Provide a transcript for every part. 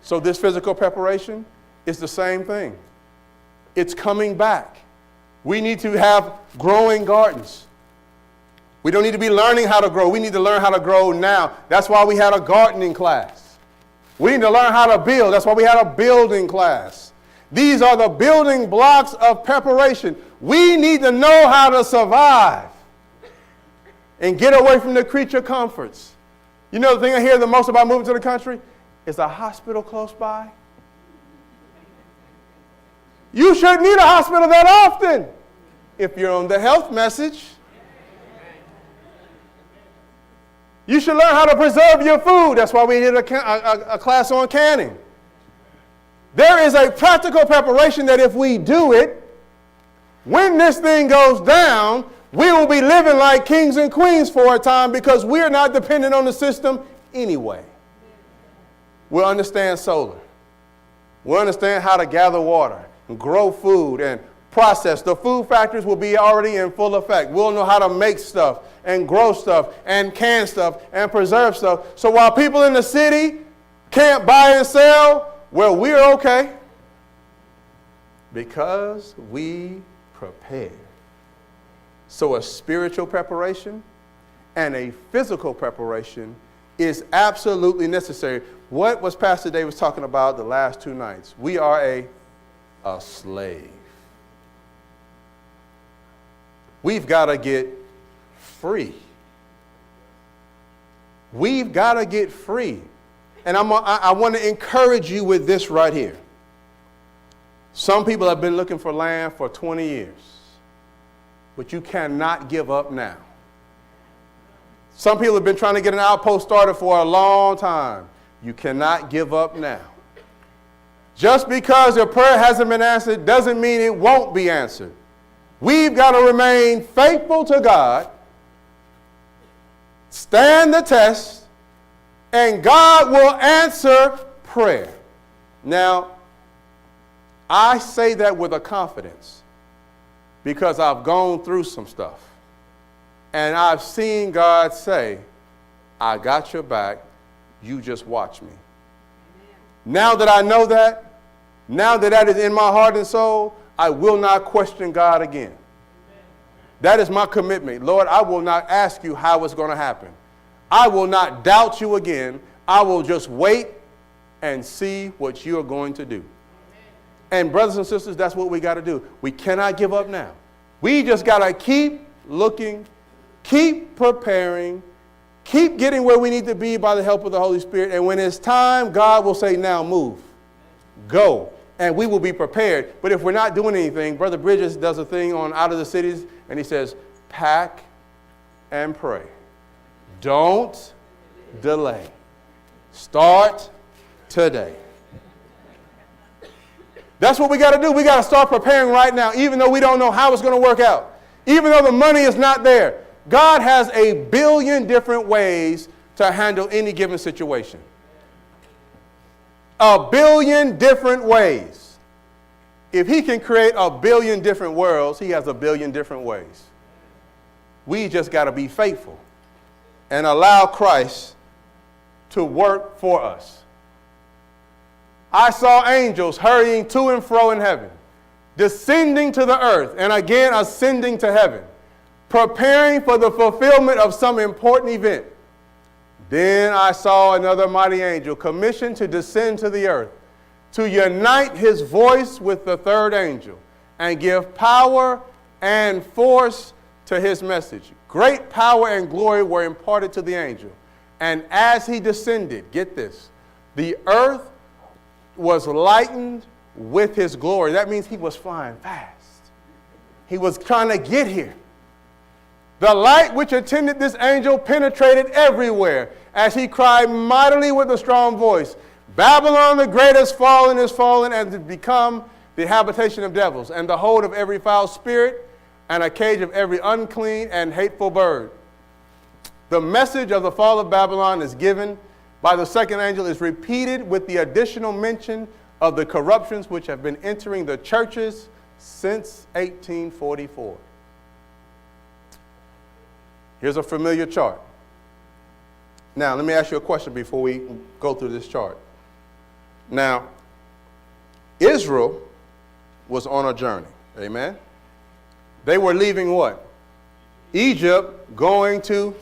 So this physical preparation is the same thing. It's coming back. We need to have growing gardens. We don't need to be learning how to grow. We need to learn how to grow now. That's why we had a gardening class. We need to learn how to build. That's why we had a building class. These are the building blocks of preparation. We need to know how to survive and get away from the creature comforts. You know the thing I hear the most about moving to the country? Is a hospital close by? You shouldn't need a hospital that often if you're on the health message. You should learn how to preserve your food. That's why we did a class on canning. There is a practical preparation that if we do it, when this thing goes down, we will be living like kings and queens for a time because we're not dependent on the system anyway. We'll understand solar. We'll understand how to gather water and grow food and process. The food factories will be already in full effect. We'll know how to make stuff and grow stuff and can stuff and preserve stuff. So while people in the city can't buy and sell, well, we're okay because we prepare. So a spiritual preparation and a physical preparation is absolutely necessary. What was Pastor Davis talking about the last 2 nights? We are a slave. We've got to get free. We've got to get free. And I want to encourage you with this right here. Some people have been looking for land for 20 years, but you cannot give up now. Some people have been trying to get an outpost started for a long time. You cannot give up now. Just because your prayer hasn't been answered doesn't mean it won't be answered. We've got to remain faithful to God, stand the test, and God will answer prayer. Now, I say that with a confidence because I've gone through some stuff. And I've seen God say, I got your back, you just watch me. Now that I know that, now that that is in my heart and soul, I will not question God again. That is my commitment. Lord, I will not ask you how it's going to happen. I will not doubt you again. I will just wait and see what you are going to do. And brothers and sisters, that's what we got to do. We cannot give up now. We just got to keep looking, keep preparing, keep getting where we need to be by the help of the Holy Spirit. And when it's time, God will say, now move, go. And we will be prepared. But if we're not doing anything, Brother Bridges does a thing on Out of the Cities, and he says, pack and pray. Don't delay. Start today. That's what we got to do. We got to start preparing right now, even though we don't know how it's going to work out. Even though the money is not there. God has a billion different ways to handle any given situation. A billion different ways. If he can create a billion different worlds, he has a billion different ways. We just got to be faithful and allow Christ to work for us. I saw angels hurrying to and fro in heaven, descending to the earth, and again ascending to heaven, preparing for the fulfillment of some important event. Then I saw another mighty angel commissioned to descend to the earth, to unite his voice with the third angel, and give power and force to his message. Great power and glory were imparted to the angel. And as he descended, get this, the earth was lightened with his glory. That means he was flying fast. He was trying to get here. The light which attended this angel penetrated everywhere as he cried mightily with a strong voice, Babylon the great is fallen, and has become the habitation of devils, and the hold of every foul spirit, and a cage of every unclean and hateful bird. The message of the fall of Babylon is given by the second angel, is repeated with the additional mention of the corruptions which have been entering the churches since 1844. Here's a familiar chart. Now, let me ask you a question before we go through this chart. Now, Israel was on a journey. Amen? They were leaving what? Egypt, going to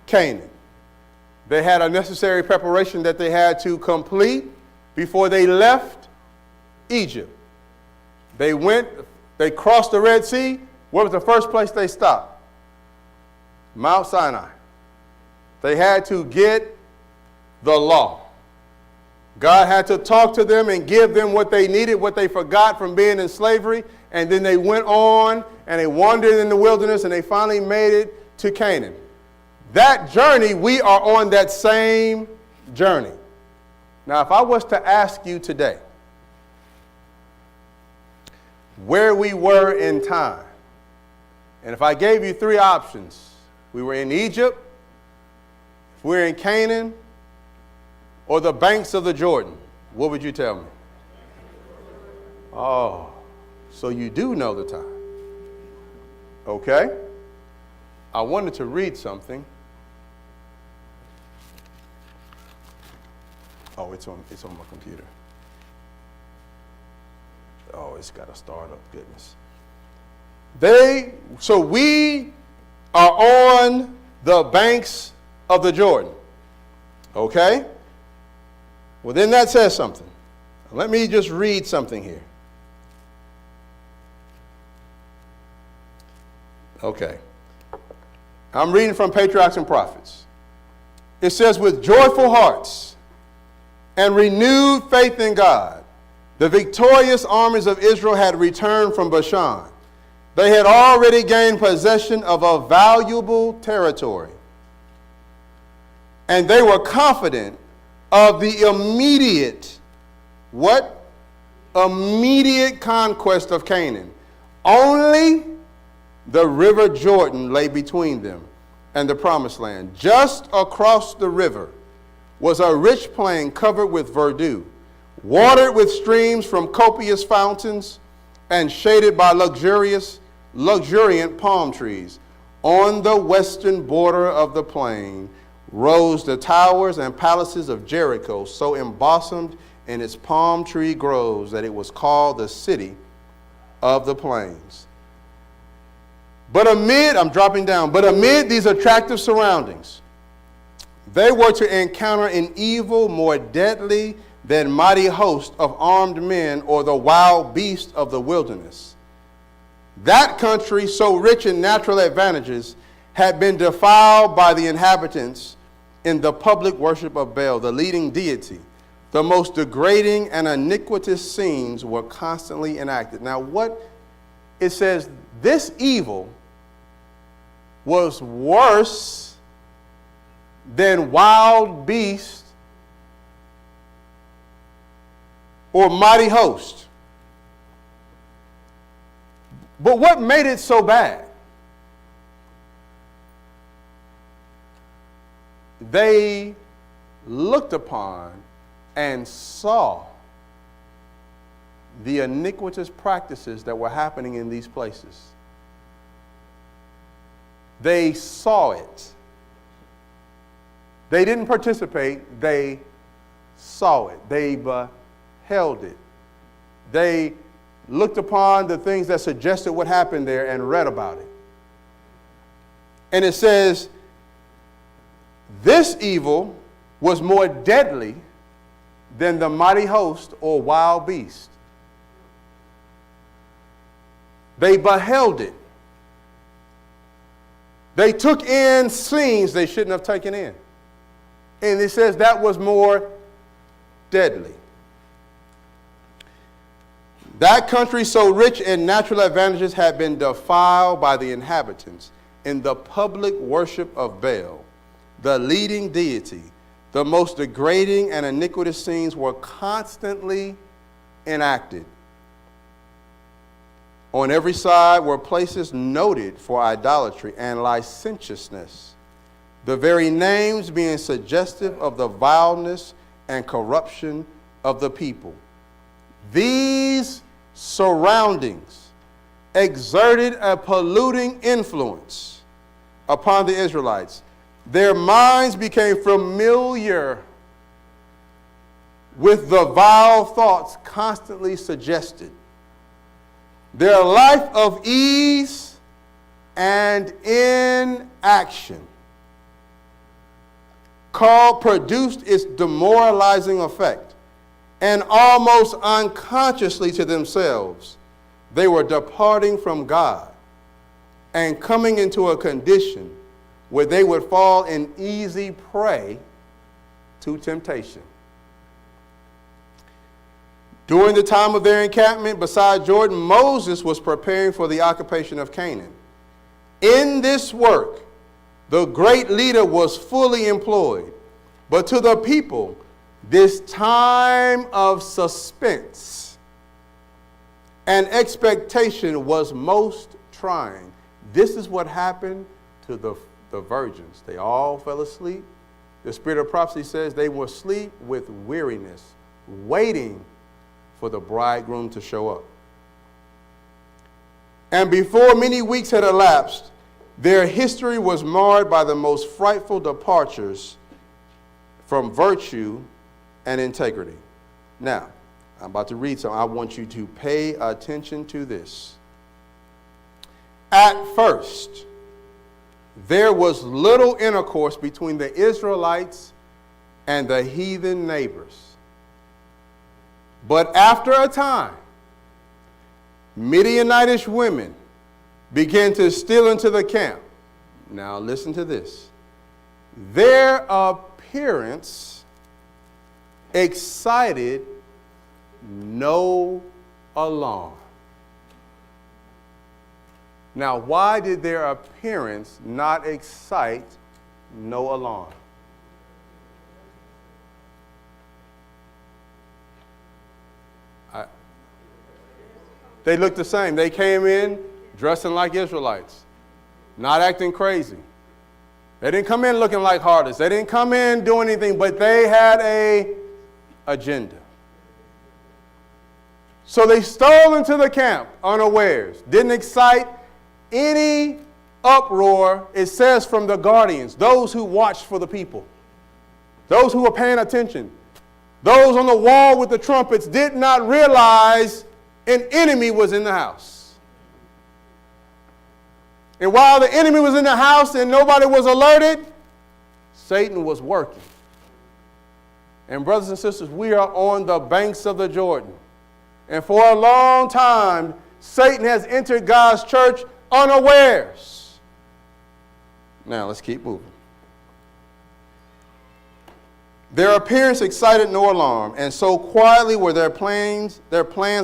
Canaan. They had a necessary preparation that they had to complete before they left Egypt. They crossed the Red Sea. What was the first place they stopped? Mount Sinai. They had to get the law. God had to talk to them and give them what they needed, what they forgot from being in slavery. And then they went on and they wandered in the wilderness and they finally made it to Canaan. That journey, we are on that same journey. Now, if I was to ask you today where we were in time, and if I gave you three options, we were in Egypt, if we're in Canaan, or the banks of the Jordan, what would you tell me? Oh, so you do know the time. Okay. I wanted to read something. Oh, it's on my computer. Oh, it's got to start up. Goodness. So we are on the banks of the Jordan. Okay? Well, then that says something. Let me just read something here. Okay. I'm reading from Patriarchs and Prophets. It says, with joyful hearts and renewed faith in God, the victorious armies of Israel had returned from Bashan. They had already gained possession of a valuable territory. And they were confident of the immediate, what? Immediate conquest of Canaan. Only the river Jordan lay between them and the promised land. Just across the river was a rich plain covered with verdure, watered with streams from copious fountains, and shaded by luxuriant palm trees. On the western border of the plain rose the towers and palaces of Jericho, so embosomed in its palm tree groves that it was called the city of the plains. But amid these attractive surroundings, they were to encounter an evil more deadly than mighty host of armed men or the wild beasts of the wilderness. That country, so rich in natural advantages, had been defiled by the inhabitants in the public worship of Baal, the leading deity. The most degrading and iniquitous scenes were constantly enacted. Now, what it says, this evil was worse than wild beasts or mighty host. But what made it so bad? They looked upon and saw the iniquitous practices that were happening in these places. They saw it. They didn't participate, they saw it. They beheld it. They looked upon the things that suggested what happened there and read about it. And it says, this evil was more deadly than the mighty host or wild beast. They beheld it. They took in scenes they shouldn't have taken in. And it says that was more deadly. That country, so rich in natural advantages, had been defiled by the inhabitants in the public worship of Baal, the leading deity. The most degrading and iniquitous scenes were constantly enacted. On every side were places noted for idolatry and licentiousness, the very names being suggestive of the vileness and corruption of the people. These surroundings exerted a polluting influence upon the Israelites. Their minds became familiar with the vile thoughts constantly suggested. Their life of ease and inaction produced its demoralizing effect, and almost unconsciously to themselves, they were departing from God and coming into a condition where they would fall an easy prey to temptation. During the time of their encampment beside Jordan, Moses was preparing for the occupation of Canaan. In this work, the great leader was fully employed, but to the people, this time of suspense and expectation was most trying. This is what happened to the virgins. They all fell asleep. The spirit of prophecy says they were asleep with weariness, waiting for the bridegroom to show up. And before many weeks had elapsed, their history was marred by the most frightful departures from virtue and integrity. Now, I'm about to read something. I want you to pay attention to this. At first, there was little intercourse between the Israelites and the heathen neighbors. But after a time, Midianitish women began to steal into the camp. Now listen to this. Their appearance excited no alarm. Now, why did their appearance not excite no alarm? They looked the same. They came in dressing like Israelites, not acting crazy. They didn't come in looking like harlots. They didn't come in doing anything, but they had an agenda. So they stole into the camp unawares, didn't excite any uproar. It says from the guardians, those who watched for the people, those who were paying attention, those on the wall with the trumpets did not realize an enemy was in the house. And while the enemy was in the house and nobody was alerted, Satan was working. And brothers and sisters, we are on the banks of the Jordan. And for a long time, Satan has entered God's church unawares. Now, let's keep moving. Their appearance excited no alarm, and so quietly were their plans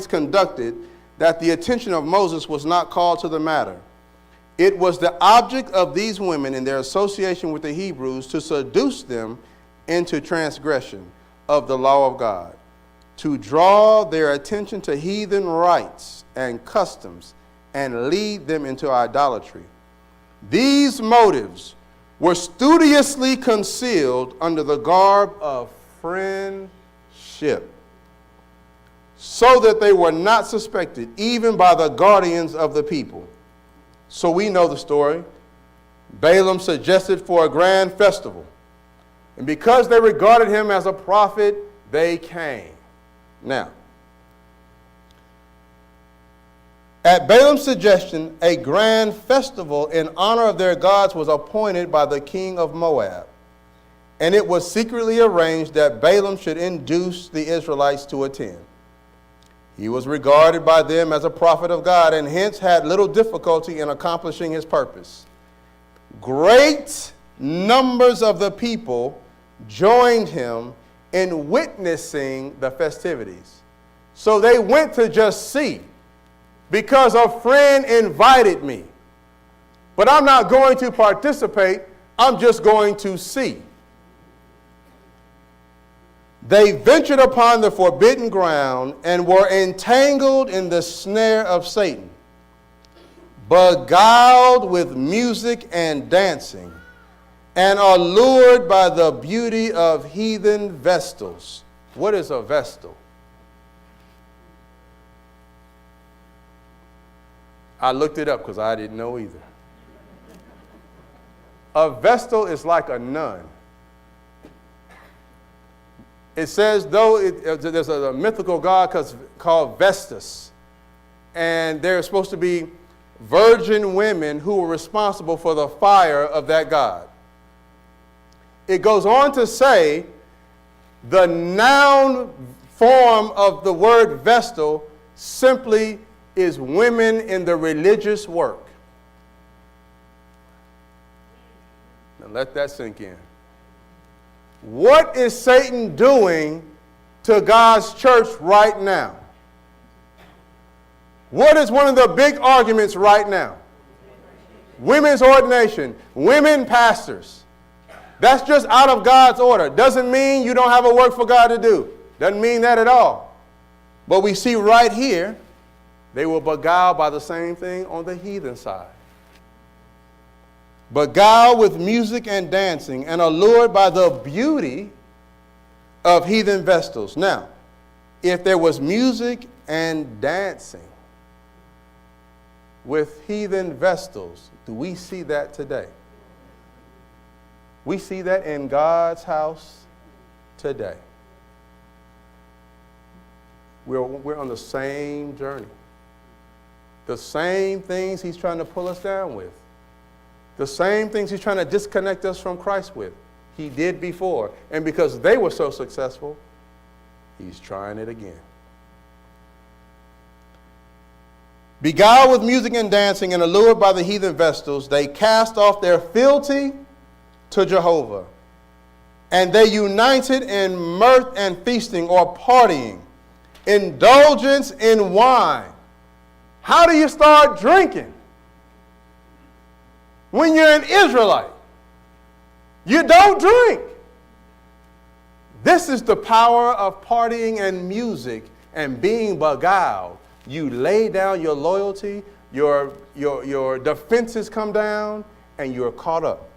conducted that the attention of Moses was not called to the matter. It was the object of these women in their association with the Hebrews to seduce them into transgression of the law of God, to draw their attention to heathen rites and customs and lead them into idolatry. These motives were studiously concealed under the garb of friendship, so that they were not suspected even by the guardians of the people. So we know the story. Balaam suggested for a grand festival, and because they regarded him as a prophet, they came. Now, at Balaam's suggestion, a grand festival in honor of their gods was appointed by the king of Moab, and it was secretly arranged that Balaam should induce the Israelites to attend. He was regarded by them as a prophet of God, and hence had little difficulty in accomplishing his purpose. Great numbers of the people joined him in witnessing the festivities. So they went to just see, because a friend invited me. But I'm not going to participate, I'm just going to see. They ventured upon the forbidden ground and were entangled in the snare of Satan, beguiled with music and dancing, and allured by the beauty of heathen vestals. What is a vestal? I looked it up because I didn't know either. A vestal is like a nun. It says, there's a mythical god called Vestas, and there are supposed to be virgin women who were responsible for the fire of that god. It goes on to say the noun form of the word Vestal simply is women in the religious work. Now let that sink in. What is Satan doing to God's church right now? What is one of the big arguments right now? Women's ordination, women pastors. That's just out of God's order. Doesn't mean you don't have a work for God to do. Doesn't mean that at all. But we see right here, they were beguiled by the same thing on the heathen side. Beguiled with music and dancing and allured by the beauty of heathen vestals. Now, if there was music and dancing with heathen vestals, do we see that today? We see that in God's house today. We're on the same journey. The same things he's trying to pull us down with. The same things he's trying to disconnect us from Christ with. He did before. And because they were so successful, he's trying it again. Beguiled with music and dancing and allured by the heathen vestals, they cast off their fealty to Jehovah. And they united in mirth and feasting or partying, indulgence in wine. How do you start drinking? When you're an Israelite, you don't drink. This is the power of partying and music and being beguiled. You lay down your loyalty, your defenses come down, and you're caught up.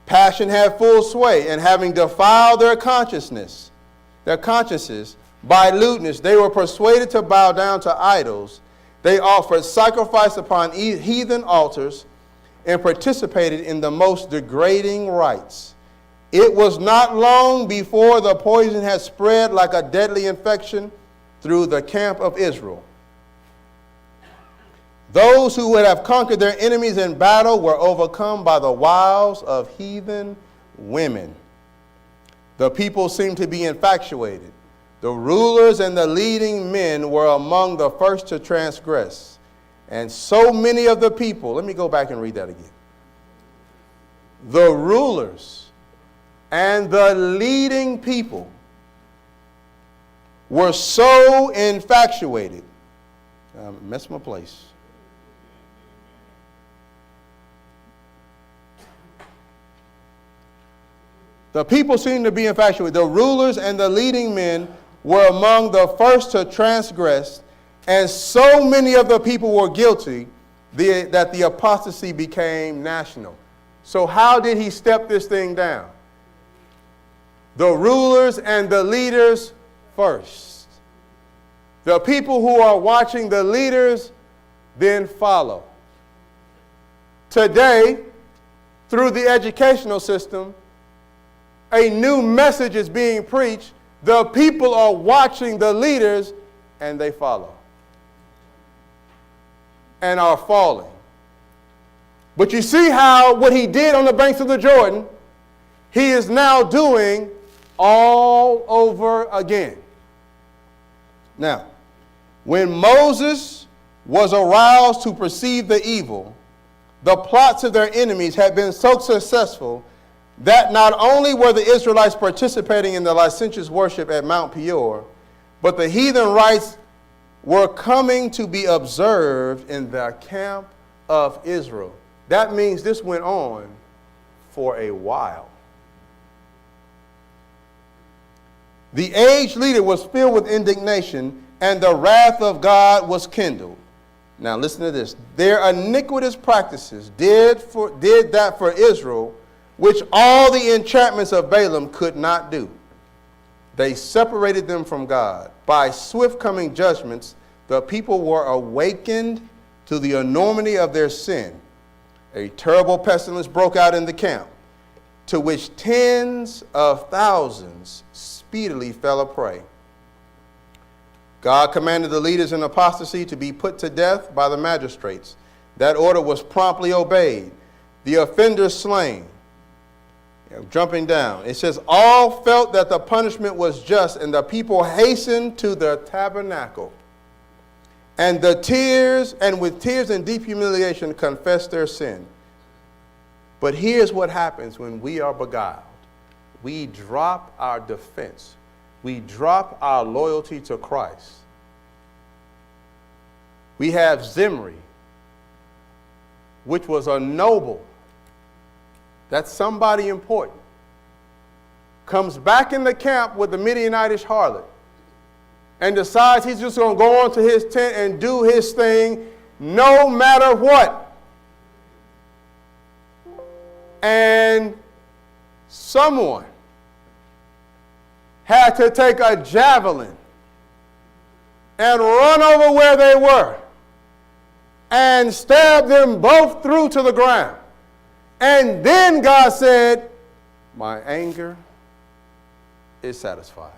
Passion had full sway, and having defiled their consciences by lewdness, they were persuaded to bow down to idols. They offered sacrifice upon heathen altars and participated in the most degrading rites. It was not long before the poison had spread like a deadly infection through the camp of Israel. Those who would have conquered their enemies in battle were overcome by the wiles of heathen women. The people seemed to be infatuated. The rulers and the leading men were among the first to transgress. And so many of the people, let me go back and read that again. The rulers and the leading people were so infatuated. I messed my place. The people seemed to be infatuated. The rulers and the leading men were among the first to transgress, and so many of the people were guilty that the apostasy became national. So how did he step this thing down? The rulers and the leaders first. The people who are watching the leaders then follow. Today, through the educational system, a new message is being preached. The people are watching the leaders and they follow and are falling. But you see how what he did on the banks of the Jordan, he is now doing all over again. Now, when Moses was aroused to perceive the evil, the plots of their enemies had been so successful that not only were the Israelites participating in the licentious worship at Mount Peor, but the heathen rites were coming to be observed in the camp of Israel. That means this went on for a while. The aged leader was filled with indignation, and the wrath of God was kindled. Now listen to this. Their iniquitous practices did that for Israel, which all the enchantments of Balaam could not do. They separated them from God. By swift coming judgments, the people were awakened to the enormity of their sin. A terrible pestilence broke out in the camp. to which tens of thousands speedily fell a prey. God commanded the leaders in apostasy to be put to death by the magistrates. That order was promptly obeyed. The offenders slain. Jumping down, it says, all felt that the punishment was just, and the people hastened to the tabernacle. And with tears and deep humiliation confessed their sin. But here's what happens when we are beguiled. We drop our defense. We drop our loyalty to Christ. We have Zimri, which was a noble. That's somebody important. Comes back in the camp with the Midianitish harlot and decides he's just going to go on to his tent and do his thing no matter what. And someone had to take a javelin and run over where they were and stab them both through to the ground. And then God said, my anger is satisfied.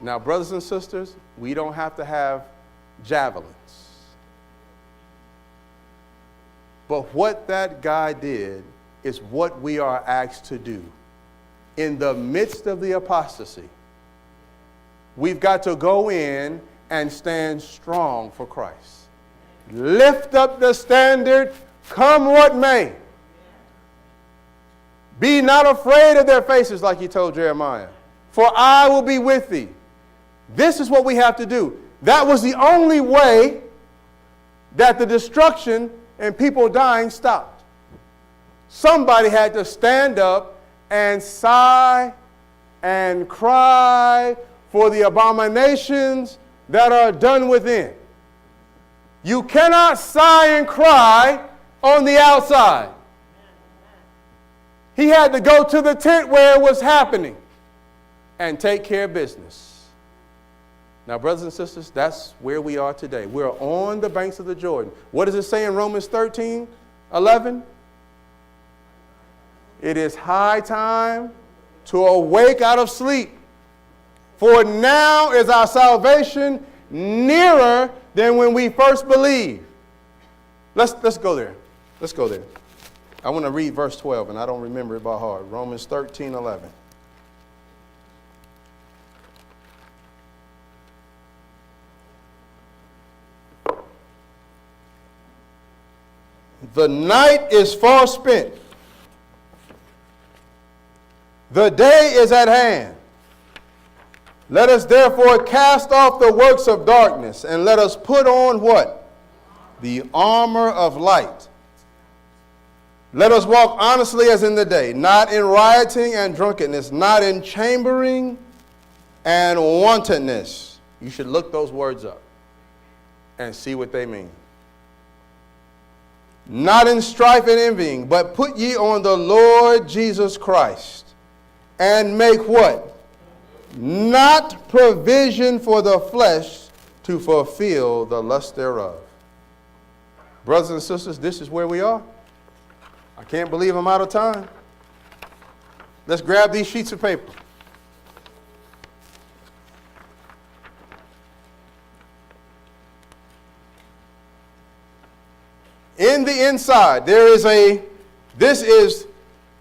Now, brothers and sisters, we don't have to have javelins. But what that guy did is what we are asked to do. In the midst of the apostasy, we've got to go in and stand strong for Christ. Lift up the standard, come what may. Be not afraid of their faces, like he told Jeremiah, for I will be with thee. This is what we have to do. That was the only way that the destruction and people dying stopped. Somebody had to stand up and sigh and cry for the abominations that are done within. You cannot sigh and cry on the outside. He had to go to the tent where it was happening and take care of business. Now, brothers and sisters, that's where we are today. We're on the banks of the Jordan. What does it say in Romans 13:11? It is high time to awake out of sleep, for now is our salvation nearer than when we first believed. Let's go there. Let's go there. I want to read verse 12, and I don't remember it by heart. Romans 13:11. The night is far spent. The day is at hand. Let us therefore cast off the works of darkness, and let us put on what? The armor of light. Let us walk honestly as in the day, not in rioting and drunkenness, not in chambering and wantonness. You should look those words up and see what they mean. Not in strife and envying, but put ye on the Lord Jesus Christ, and make what? Not provision for the flesh to fulfill the lust thereof. Brothers and sisters, this is where we are. I can't believe I'm out of time. Let's grab these sheets of paper. In the inside, this is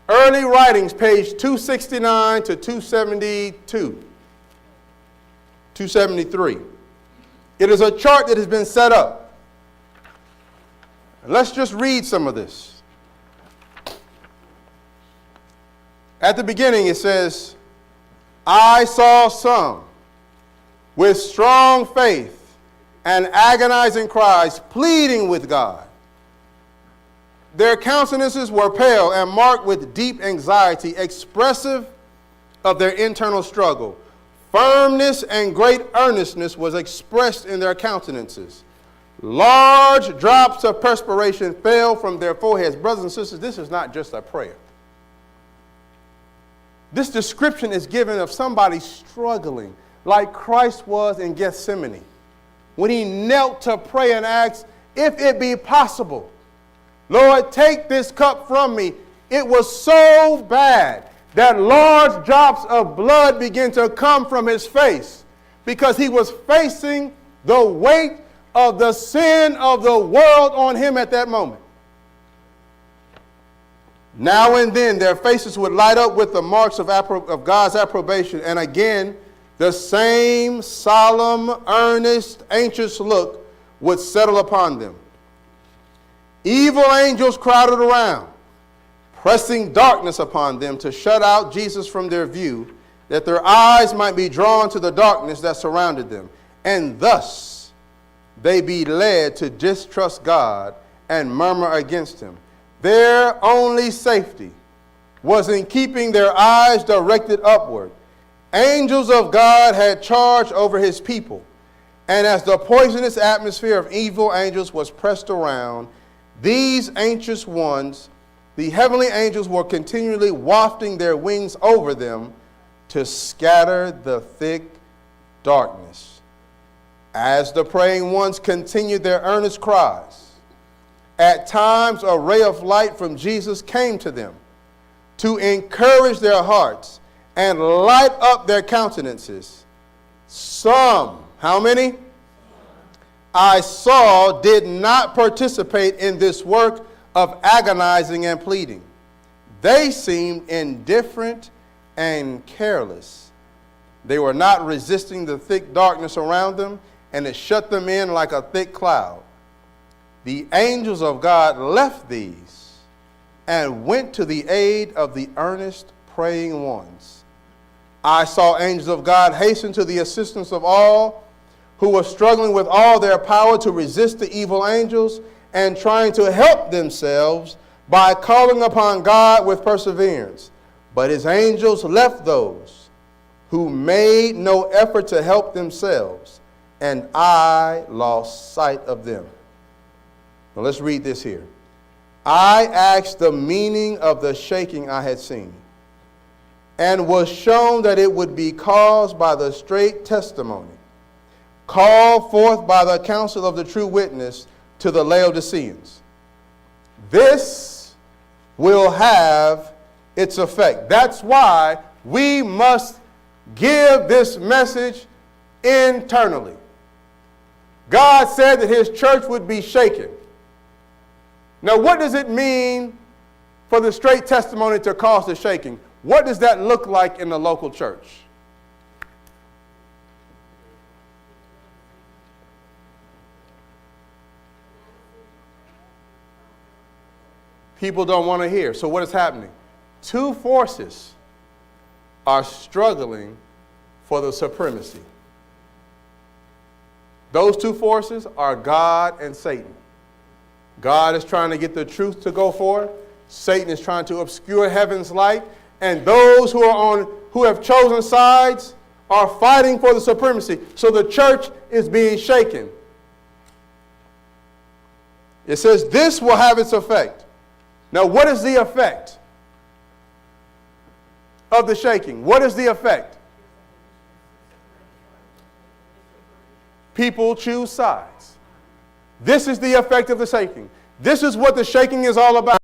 Early Writings, page 269 to 273. It is a chart that has been set up. And let's just read some of this. At the beginning it says, I saw some with strong faith and agonizing cries pleading with God. Their countenances were pale and marked with deep anxiety, expressive of their internal struggle. Firmness and great earnestness was expressed in their countenances. Large drops of perspiration fell from their foreheads. Brothers and sisters, this is not just a prayer. This description is given of somebody struggling like Christ was in Gethsemane when he knelt to pray and asked, if it be possible, Lord, take this cup from me, It was so bad that large drops of blood began to come from his face because he was facing the weight of the sin of the world on him at that moment. Now and then their faces would light up with the marks of God's approbation, and again the same solemn, earnest, anxious look would settle upon them. Evil angels crowded around, pressing darkness upon them to shut out Jesus from their view, that their eyes might be drawn to the darkness that surrounded them, and thus they be led to distrust God and murmur against him. Their only safety was in keeping their eyes directed upward. Angels of God had charge over his people, and as the poisonous atmosphere of evil angels was pressed around these anxious ones, the heavenly angels were continually wafting their wings over them to scatter the thick darkness. As the praying ones continued their earnest cries, at times a ray of light from Jesus came to them to encourage their hearts and light up their countenances. Some, how many? I saw, did not participate in this work of agonizing and pleading. They seemed indifferent and careless. They were not resisting the thick darkness around them, and it shut them in like a thick cloud. The angels of God left these and went to the aid of the earnest praying ones. I saw angels of God hasten to the assistance of all who were struggling with all their power to resist the evil angels and trying to help themselves by calling upon God with perseverance. But his angels left those who made no effort to help themselves, and I lost sight of them. Now let's read this here. I asked the meaning of the shaking I had seen, and was shown that it would be caused by the straight testimony called forth by the counsel of the true witness to the Laodiceans. This will have its effect. That's why we must give this message internally. God said that his church would be shaken. Now, what does it mean for the straight testimony to cause the shaking? What does that look like in the local church? People don't want to hear. So what is happening? Two forces are struggling for the supremacy. Those two forces are God and Satan. God is trying to get the truth to go forth. Satan is trying to obscure heaven's light. And those who have chosen sides are fighting for the supremacy. So the church is being shaken. It says this will have its effect. Now, what is the effect of the shaking? What is the effect? People choose sides. This is the effect of the shaking. This is what the shaking is all about.